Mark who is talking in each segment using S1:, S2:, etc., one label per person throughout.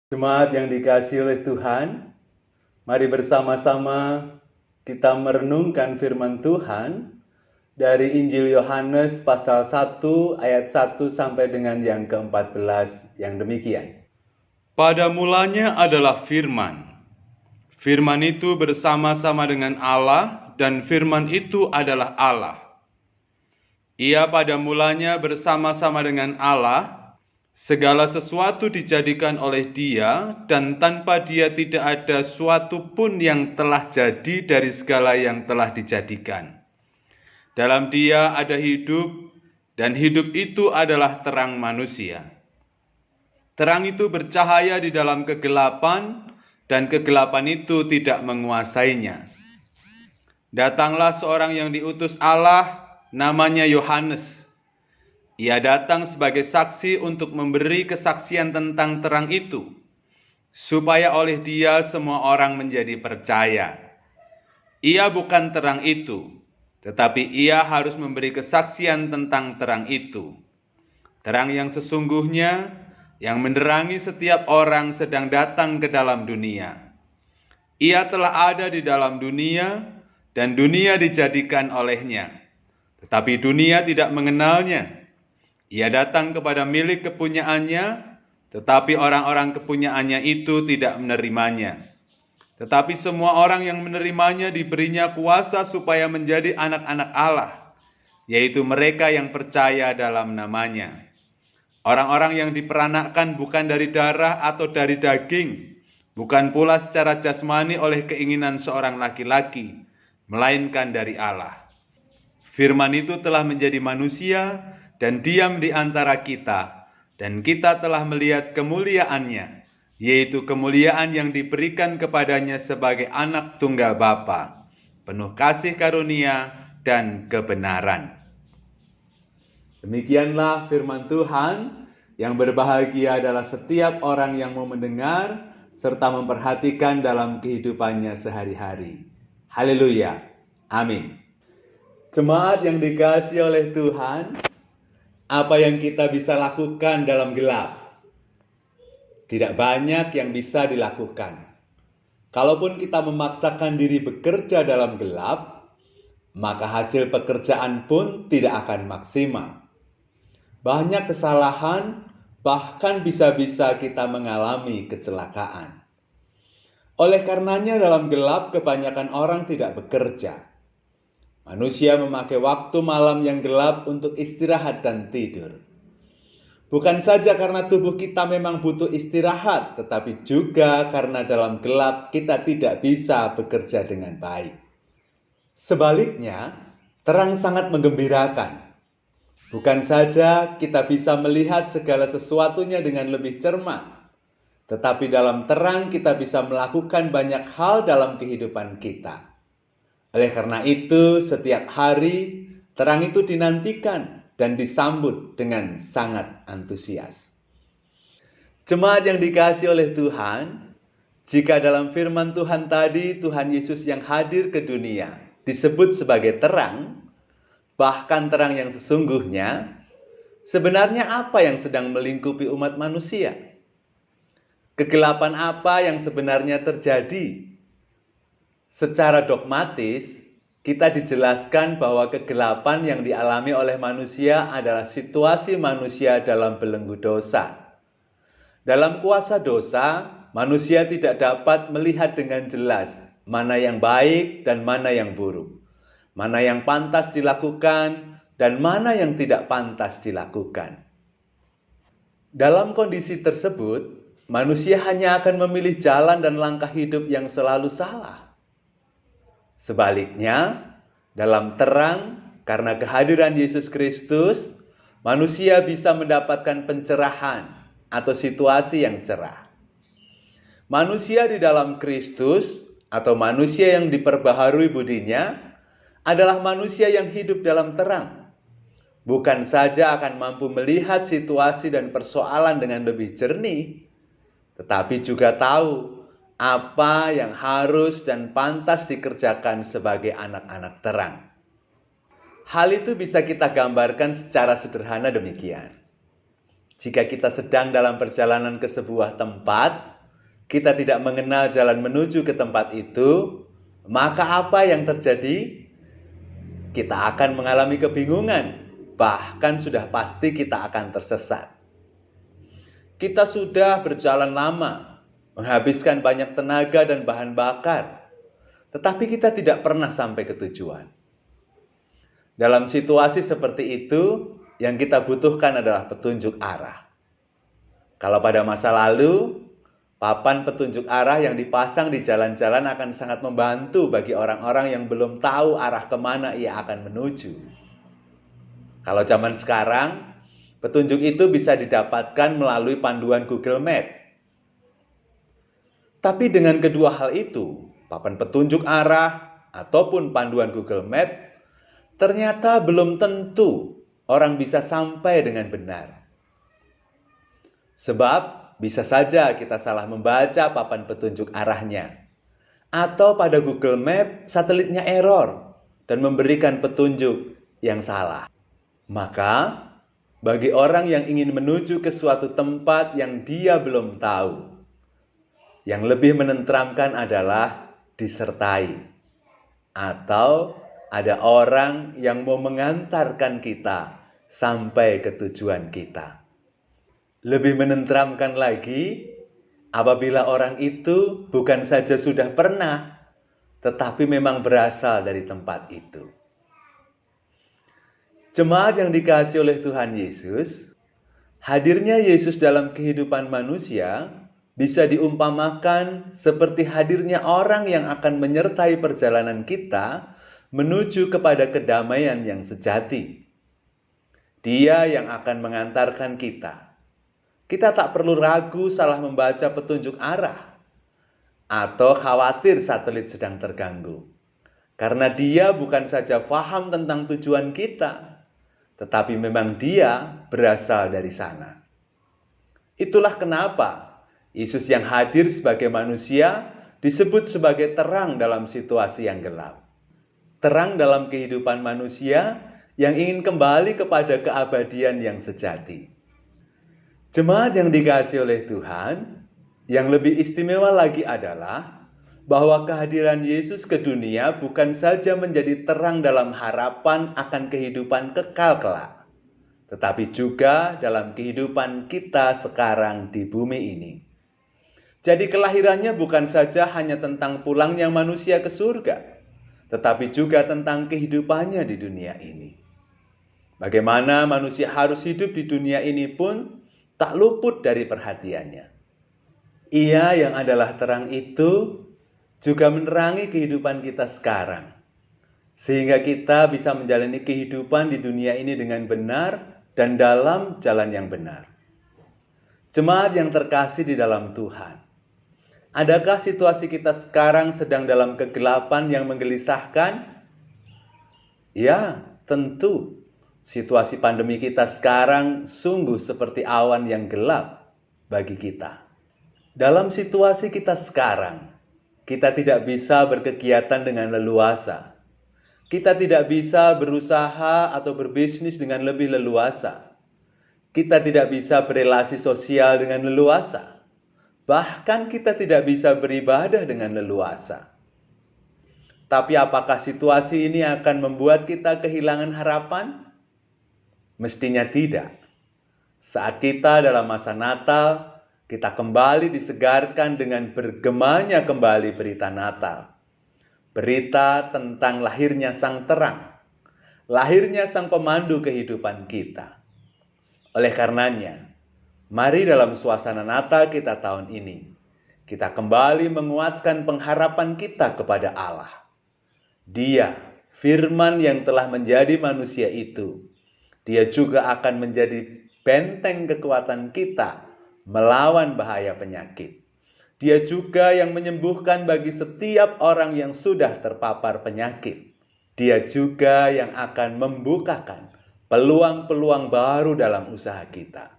S1: Jemaat yang dikasihi oleh Tuhan, mari bersama-sama kita merenungkan firman Tuhan dari Injil Yohanes pasal 1 ayat 1 sampai dengan yang ke-14 yang demikian. Pada mulanya adalah firman. Firman itu bersama-sama dengan Allah dan firman itu adalah Allah. Ia pada mulanya bersama-sama dengan Allah. Segala sesuatu dijadikan oleh Dia, dan tanpa Dia tidak ada suatu pun yang telah jadi dari segala yang telah dijadikan. Dalam Dia ada hidup, dan hidup itu adalah terang manusia. Terang itu bercahaya di dalam kegelapan, dan kegelapan itu tidak menguasainya. Datanglah seorang yang diutus Allah, namanya Yohanes. Ia datang sebagai saksi untuk memberi kesaksian tentang terang itu, supaya oleh Dia semua orang menjadi percaya. Ia bukan terang itu, tetapi Ia harus memberi kesaksian tentang terang itu. Terang yang sesungguhnya, yang menerangi setiap orang sedang datang ke dalam dunia. Ia telah ada di dalam dunia, dan dunia dijadikan olehnya, tetapi dunia tidak mengenalnya. Ia datang kepada milik kepunyaannya, tetapi orang-orang kepunyaannya itu tidak menerimanya. Tetapi semua orang yang menerimanya diberinya kuasa supaya menjadi anak-anak Allah, yaitu mereka yang percaya dalam namanya. Orang-orang yang diperanakkan bukan dari darah atau dari daging, bukan pula secara jasmani oleh keinginan seorang laki-laki, melainkan dari Allah. Firman itu telah menjadi manusia dan diam di antara kita, dan kita telah melihat kemuliaannya, yaitu kemuliaan yang diberikan kepadanya sebagai anak tunggal Bapa, penuh kasih karunia dan kebenaran. Demikianlah firman Tuhan. Yang berbahagia adalah setiap orang yang mau mendengar serta memperhatikan dalam kehidupannya sehari-hari. Haleluya. Amin. Jemaat yang dikasihi oleh Tuhan, apa yang kita bisa lakukan dalam gelap? Tidak banyak yang bisa dilakukan. Kalaupun kita memaksakan diri bekerja dalam gelap, maka hasil pekerjaan pun tidak akan maksimal. Banyak kesalahan, bahkan bisa-bisa kita mengalami kecelakaan. Oleh karenanya dalam gelap kebanyakan orang tidak bekerja. Manusia memakai waktu malam yang gelap untuk istirahat dan tidur. Bukan saja karena tubuh kita memang butuh istirahat, tetapi juga karena dalam gelap kita tidak bisa bekerja dengan baik. Sebaliknya, terang sangat menggembirakan. Bukan saja kita bisa melihat segala sesuatunya dengan lebih cermat, tetapi dalam terang kita bisa melakukan banyak hal dalam kehidupan kita. Oleh karena itu, setiap hari terang itu dinantikan dan disambut dengan sangat antusias. Jemaat yang dikasihi oleh Tuhan, jika dalam firman Tuhan tadi Tuhan Yesus yang hadir ke dunia disebut sebagai terang, bahkan terang yang sesungguhnya, sebenarnya apa yang sedang melingkupi umat manusia? Kegelapan apa yang sebenarnya terjadi? Secara dogmatis, kita dijelaskan bahwa kegelapan yang dialami oleh manusia adalah situasi manusia dalam belenggu dosa. Dalam kuasa dosa, manusia tidak dapat melihat dengan jelas mana yang baik dan mana yang buruk, mana yang pantas dilakukan dan mana yang tidak pantas dilakukan. Dalam kondisi tersebut, manusia hanya akan memilih jalan dan langkah hidup yang selalu salah. Sebaliknya, dalam terang, karena kehadiran Yesus Kristus, manusia bisa mendapatkan pencerahan atau situasi yang cerah. Manusia di dalam Kristus atau manusia yang diperbaharui budinya adalah manusia yang hidup dalam terang. Bukan saja akan mampu melihat situasi dan persoalan dengan lebih jernih, tetapi juga tahu apa yang harus dan pantas dikerjakan sebagai anak-anak terang. Hal itu bisa kita gambarkan secara sederhana demikian. Jika kita sedang dalam perjalanan ke sebuah tempat, kita tidak mengenal jalan menuju ke tempat itu, maka apa yang terjadi? Kita akan mengalami kebingungan, bahkan sudah pasti kita akan tersesat. Kita sudah berjalan lama, menghabiskan banyak tenaga dan bahan bakar, tetapi kita tidak pernah sampai ke tujuan. Dalam situasi seperti itu, yang kita butuhkan adalah petunjuk arah. Kalau pada masa lalu, papan petunjuk arah yang dipasang di jalan-jalan akan sangat membantu bagi orang-orang yang belum tahu arah kemana ia akan menuju. Kalau zaman sekarang, petunjuk itu bisa didapatkan melalui panduan Google Map. Tapi dengan kedua hal itu, papan petunjuk arah ataupun panduan Google Map, ternyata belum tentu orang bisa sampai dengan benar. Sebab bisa saja kita salah membaca papan petunjuk arahnya. Atau pada Google Map satelitnya error dan memberikan petunjuk yang salah. Maka bagi orang yang ingin menuju ke suatu tempat yang dia belum tahu, yang lebih menenteramkan adalah disertai. Atau ada orang yang mau mengantarkan kita sampai ke tujuan kita. Lebih menenteramkan lagi apabila orang itu bukan saja sudah pernah, tetapi memang berasal dari tempat itu. Jemaat yang dikasihi oleh Tuhan Yesus, hadirnya Yesus dalam kehidupan manusia bisa diumpamakan seperti hadirnya orang yang akan menyertai perjalanan kita menuju kepada kedamaian yang sejati. Dia yang akan mengantarkan kita. Kita tak perlu ragu salah membaca petunjuk arah atau khawatir satelit sedang terganggu. Karena dia bukan saja faham tentang tujuan kita, tetapi memang dia berasal dari sana. Itulah kenapa Yesus yang hadir sebagai manusia disebut sebagai terang dalam situasi yang gelap. Terang dalam kehidupan manusia yang ingin kembali kepada keabadian yang sejati. Jemaat yang dikasihi oleh Tuhan, yang lebih istimewa lagi adalah bahwa kehadiran Yesus ke dunia bukan saja menjadi terang dalam harapan akan kehidupan kekal kelak, tetapi juga dalam kehidupan kita sekarang di bumi ini. Jadi kelahirannya bukan saja hanya tentang pulangnya manusia ke surga, tetapi juga tentang kehidupannya di dunia ini. Bagaimana manusia harus hidup di dunia ini pun tak luput dari perhatiannya. Ia yang adalah terang itu juga menerangi kehidupan kita sekarang, sehingga kita bisa menjalani kehidupan di dunia ini dengan benar dan dalam jalan yang benar. Jemaat yang terkasih di dalam Tuhan, adakah situasi kita sekarang sedang dalam kegelapan yang menggelisahkan? Ya, tentu. Situasi pandemi kita sekarang sungguh seperti awan yang gelap bagi kita. Dalam situasi kita sekarang, kita tidak bisa berkegiatan dengan leluasa. Kita tidak bisa berusaha atau berbisnis dengan lebih leluasa. Kita tidak bisa berelasi sosial dengan leluasa. Bahkan kita tidak bisa beribadah dengan leluasa. Tapi apakah situasi ini akan membuat kita kehilangan harapan? Mestinya tidak. Saat kita dalam masa Natal, kita kembali disegarkan dengan bergemanya kembali berita Natal. Berita tentang lahirnya Sang Terang, lahirnya Sang Pemandu kehidupan kita. Oleh karenanya, mari dalam suasana Natal kita tahun ini, kita kembali menguatkan pengharapan kita kepada Allah. Dia, Firman yang telah menjadi manusia itu, Dia juga akan menjadi benteng kekuatan kita melawan bahaya penyakit. Dia juga yang menyembuhkan bagi setiap orang yang sudah terpapar penyakit. Dia juga yang akan membukakan peluang-peluang baru dalam usaha kita.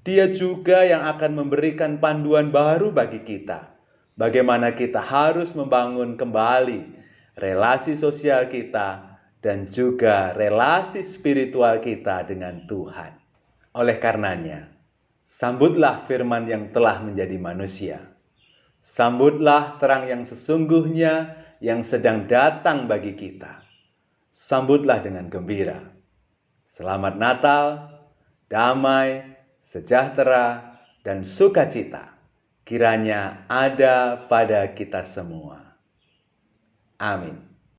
S1: Dia juga yang akan memberikan panduan baru bagi kita. Bagaimana kita harus membangun kembali relasi sosial kita dan juga relasi spiritual kita dengan Tuhan. Oleh karenanya, sambutlah firman yang telah menjadi manusia. Sambutlah terang yang sesungguhnya yang sedang datang bagi kita. Sambutlah dengan gembira. Selamat Natal, damai, sejahtera, dan sukacita kiranya ada pada kita semua. Amin.